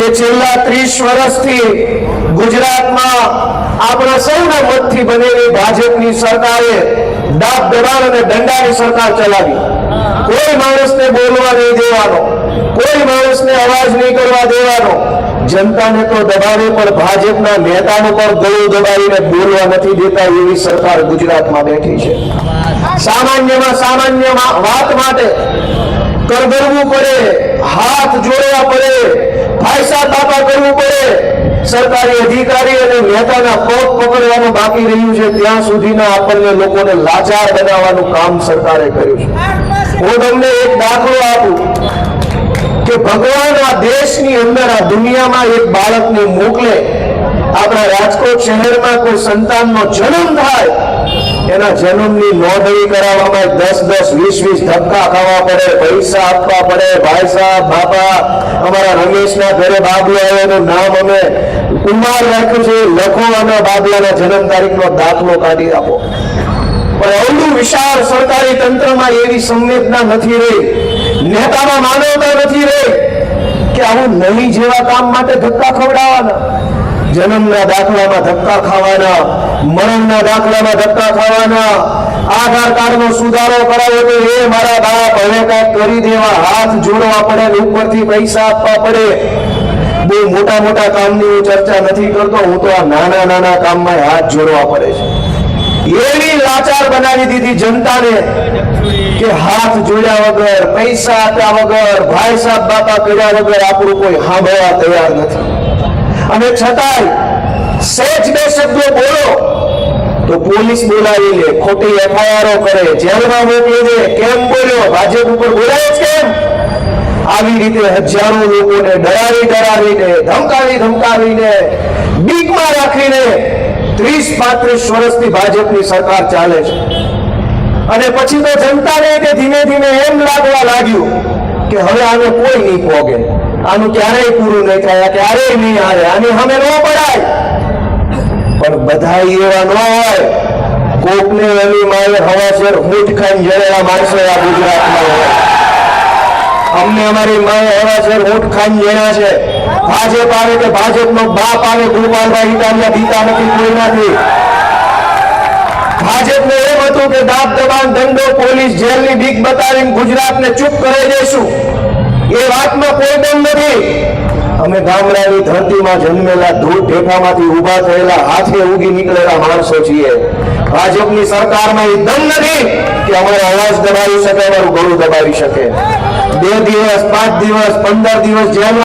કે છેલ્લા 30 વર્ષથી ગુજરાતમાં આપણા સૌના મતથી બનેલી ભાજપની સરકારે દાબ દબાણ અને દંડાની સરકાર ચલાવી. કોઈ માણસને બોલવા નહીં દેવાનો, કોઈ માણસને અવાજ નહીં કરવા દેવાનો. જનતાને તો દબાવે પણ ભાજપના નેતાનો પણ ગળું દબાવીને બોલવા નથી દેતા એવી સરકાર ગુજરાતમાં બેઠી છે. સામાન્યમાં સામાન્ય વાત માટે કરગરવું પડે, હાથ જોડવા પડે, ભાઈસા તાપા કરવું પડે. સરકારી અધિકારી અને નેતાના પગ પકડવાનું બાકી રહ્યું છે ત્યાં સુધીના આપણને લોકોને લાચાર બનાવવાનું કામ સરકારે કર્યું છે. હું તમને એક દાખલો આપું કે ભગવાન આ દેશની અંદર આ દુનિયામાં એક બાળકને મોકલે. આપણા રાજકોટ શહેરમાં કોઈ સંતાનનો જન્મ થાય, એના જન્મની નોંધણી કરાવવામાં 10-10, 20-20 ધક્કા ખાવા પડે, પૈસા આપવા પડે. ભાઈ સાહેબ, બાપા, અમારા રમેશના ઘરે બાબુ આવ્યો, નામ અમે કુમાર રાખ્યું છે, લખો અને બાબલાના જન્મ તારીખનો દાખલો કાઢી આપો. પણ અવળું વિશાળ સરકારી તંત્રમાં એવી સંવેદના નથી રહી, નેતામાં માનવતા નથી રહી કે આવું નહીં જેવા કામ માટે ધક્કા ખવડાવવાના. જન્મના દાખલામાં ધક્કા ખાવાના, મરણના દાખલામાં ધક્કા ખાવાના, આધાર કાર્ડનો સુધારો કરાવો તો એ મારા બાપ હવે કાંઈક કરી દેવા હાથ જોડવા પડે, ઉપરથી પૈસા આપવા પડે. બહુ મોટા મોટા કામની હું ચર્ચા નથી કરતો, હું તો આ નાના નાના કામમાં હાથ જોડવા પડે છે. એવી લાચાર બનાવી દીધી જનતાને કે હાથ જોડ્યા વગર, પૈસા આપ્યા વગર, ભાઈ સાહેબ બાપા કર્યા વગર આપણું કોઈ સાંભળવા તૈયાર નથી. અને છતાંય સહેજ બે શબ્દો બોલો તો પોલીસ બોલાવી લે, ખોટી એફઆઈઆર કરે, જેલમાં મોકલી દે. કેમ બોલ્યો? ભાજપ ઉપર બોલાય જ કેમ? આવી રીતે હજારો લોકોને ડરાવીને, ધમકાવીને, બીકમાં રાખીને 30-35 વર્ષથી ભાજપની સરકાર ચાલે છે. અને પછી તો જનતાને કે ધીમે ધીમે એમ લાગવા લાગ્યું કે હવે આને કોઈ નહીં પોગે, આનું ક્યારેય પૂરું નહીં થાય, ક્યારેય નહીં આવે, આની સામે ન પડાય. પણ બધા એવા ન હોય. કોકને એની માએ હવાસર ઊંટ ખાઈને જડેલા માણસો આ ગુજરાતમાં હોય. અમને અમારી માએ હવાસર ઊંટ ખાઈને જડ્યા છે. ભાજપ આવે કે ભાજપનો બાપ આવે, ગોપાલભાઈ ઇટાલિયા દીતા નથી કોઈનાથી. ભાજપને એમ હતું કે દાબ દબાણ, દંડો, પોલીસ, જેલની બીક બતાવીને ગુજરાતને ચૂપ કરી દેશું. એ વાતમાં કોઈ દમ નથી. અમે ગામડાની ધરતીમાં જન્મેલા, ધૂળ ઢેફામાંથી ઉભા થયેલા, હાથે ઉગી નીકળેલા માણસો છીએ. ભાજપની સરકારમાં એ દમ નથી કે અમારો અવાજ દબાવી શકે, અમારું ગળું દબાવી શકે. 2 દિવસ, 5 દિવસ, 15 દિવસ જેલ